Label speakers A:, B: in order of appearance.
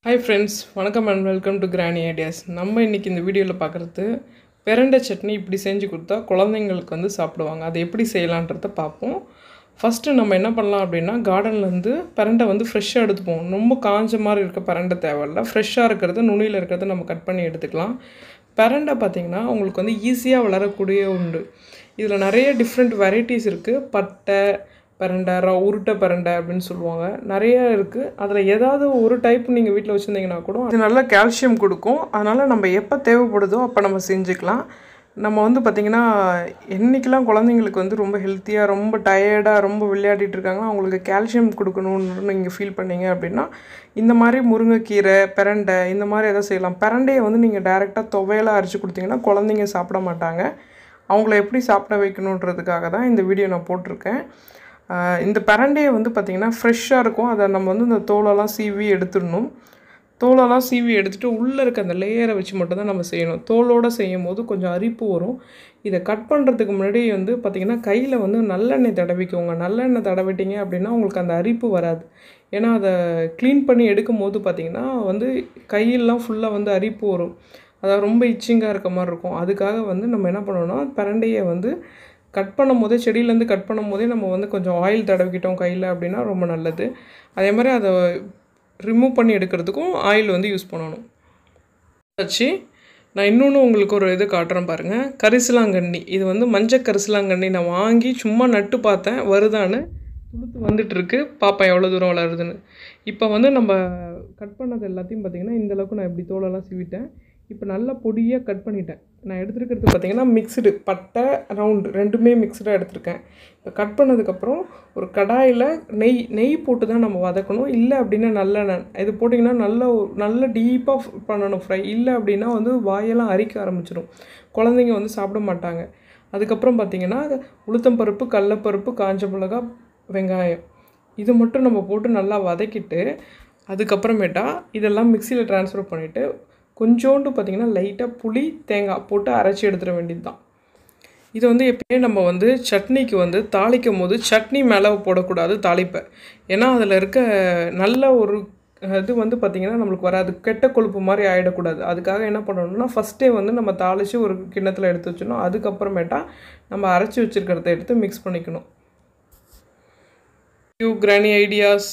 A: Hi friends, வணக்கம் and welcome to Granny Ideas. நம்ம இன்னைக்கு இந்த வீடியோவில் பார்க்குறது பெரண்டை சட்னி இப்படி செஞ்சு கொடுத்தா குழந்தைங்களுக்கு வந்து சாப்பிடுவாங்க. அதை எப்படி செய்யலான்றதை பார்ப்போம். ஃபஸ்ட்டு நம்ம என்ன பண்ணலாம் அப்படின்னா கார்டன்லேருந்து பெரண்டை வந்து ஃப்ரெஷ்ஷாக எடுத்துப்போம். ரொம்ப காஞ்ச மாதிரி இருக்க பெரண்டை தேவையில்ல. ஃப்ரெஷ்ஷாக இருக்கிறது நுனியில் இருக்கிறத நம்ம கட் பண்ணி எடுத்துக்கலாம். பெரண்டை பார்த்திங்கன்னா உங்களுக்கு வந்து ஈஸியாக வளரக்கூடிய உண்டு. இதில் நிறைய டிஃப்ரெண்ட் வெரைட்டிஸ் இருக்குது. பட்டை பரண்டை உருட்டை பரண்டை அப்படின்னு சொல்லுவாங்க. நிறைய இருக்குது. அதில் ஏதாவது ஒரு டைப் நீங்கள் வீட்டில் வச்சுருந்தீங்கன்னா கூட அது நல்லா கால்சியம் கொடுக்கும். அதனால் நம்ம எப்போ தேவைப்படுதோ அப்போ நம்ம செஞ்சுக்கலாம். நம்ம வந்து பார்த்திங்கன்னா என்றைக்கெல்லாம் குழந்தைங்களுக்கு வந்து ரொம்ப ஹெல்த்தியாக ரொம்ப டயர்டாக ரொம்ப விளையாடிட்டு இருக்காங்கன்னா அவங்களுக்கு கால்சியம் கொடுக்கணுன்னு நீங்கள் ஃபீல் பண்ணீங்க அப்படின்னா இந்த மாதிரி முருங்கைக்கீரை பிரண்டை இந்த மாதிரி எதாவது செய்யலாம். பிரண்டையை வந்து நீங்கள் டைரெக்டாக துவையலாக அரைச்சி கொடுத்தீங்கன்னா குழந்தைங்க சாப்பிட மாட்டாங்க. அவங்கள எப்படி சாப்பிட வைக்கணுன்றதுக்காக தான் இந்த வீடியோ நான் போட்டிருக்கேன். இந்த பிரண்டையை வந்து பார்த்திங்கன்னா ஃப்ரெஷ்ஷாக இருக்கும். அதை நம்ம வந்து இந்த தோலெல்லாம் சீவி எடுத்துடணும். தோலெல்லாம் சீவி எடுத்துகிட்டு உள்ளே இருக்க அந்த லேயரை வச்சு மட்டும்தான் நம்ம செய்யணும். தோலோடு செய்யும் போது கொஞ்சம் அரிப்பு வரும். இதை கட் பண்ணுறதுக்கு முன்னாடி வந்து பார்த்திங்கன்னா கையில் வந்து நல்லெண்ணெய் தடவிக்கோங்க. நல்லெண்ணெய் தடவிட்டிங்க அப்படின்னா உங்களுக்கு அந்த அரிப்பு வராது. ஏன்னா அதை க்ளீன் பண்ணி எடுக்கும் போது பார்த்திங்கன்னா வந்து கையெல்லாம் ஃபுல்லாக வந்து அரிப்பு வரும். அதாவது ரொம்ப இச்சிங்காக இருக்க மாதிரி இருக்கும். அதுக்காக வந்து நம்ம என்ன பண்ணணும்னா பிரண்டையை வந்து கட் பண்ணும் போதே செடியிலேருந்து கட் பண்ணும் போதே நம்ம வந்து கொஞ்சம் ஆயில் தடவிக்கிட்டோம் கையில் அப்படின்னா ரொம்ப நல்லது. அதே மாதிரி அதை ரிமூவ் பண்ணி எடுக்கிறதுக்கும் ஆயில் வந்து யூஸ் பண்ணணும். வச்சு நான் இன்னொன்று உங்களுக்கு ஒரு இது காட்டுறேன் பாருங்கள். கரிசலாங்கண்ணி, இது வந்து மஞ்சள் கரிசலாங்கண்ணி நான் வாங்கி சும்மா நட்டு பார்த்தேன். வருதான்னு துளுத்து வந்துட்டுருக்கு. பார்ப்பேன் எவ்வளோ தூரம் வளருதுன்னு. இப்போ வந்து நம்ம கட் பண்ணது எல்லாத்தையும் பார்த்திங்கன்னா இந்தளவுக்கு நான் இப்படி தோலெல்லாம் சீவிட்டேன். இப்போ நல்லா பொடியாக கட் பண்ணிட்டேன். நான் எடுத்துருக்கிறது பார்த்திங்கன்னா மிக்ஸ்டு பட்டை ரவுண்டு ரெண்டுமே மிக்ஸ்டாக எடுத்திருக்கேன். இப்போ கட் பண்ணதுக்கப்புறம் ஒரு கடாயில் நெய் போட்டு தான் நம்ம வதக்கணும். இல்லை அப்படின்னா நல்லெண்ணெய் இது போட்டிங்கன்னா நல்ல டீப்பாக பண்ணணும் ஃப்ரை. இல்லை அப்படின்னா வந்து வாயெல்லாம் அரிக்க ஆரம்பிச்சிடும். குழந்தைங்க வந்து சாப்பிட மாட்டாங்க. அதுக்கப்புறம் பார்த்திங்கன்னா உளுத்தம்பருப்பு கடலைப்பருப்பு காஞ்ச மிளகா வெங்காயம் இது மட்டும் நம்ம போட்டு நல்லா வதக்கிட்டு அதுக்கப்புறமேட்டா இதெல்லாம் மிக்சியில் ட்ரான்ஸ்ஃபர் பண்ணிவிட்டு கொஞ்சோண்டு பார்த்திங்கன்னா லைட்டாக புளி தேங்காய் போட்டு அரைச்சி எடுத்துட வேண்டியது தான். இது வந்து எப்பயுமே நம்ம வந்து சட்னிக்கு வந்து தாளிக்கும் போது சட்னி மேலே போடக்கூடாது தாளிப்பை. ஏன்னா அதில் இருக்க நல்ல ஒரு இது வந்து பார்த்திங்கன்னா நம்மளுக்கு வராது. கெட்ட கொழுப்பு மாதிரி ஆகிடக்கூடாது. அதுக்காக என்ன பண்ணணும்னா ஃபஸ்ட்டே வந்து நம்ம தாளித்து ஒரு கிண்ணத்தில் எடுத்து வச்சிடணும். அதுக்கப்புறமேட்டா நம்ம அரைச்சி வச்சுருக்கிறத எடுத்து மிக்ஸ் பண்ணிக்கணும். Granny Ideas.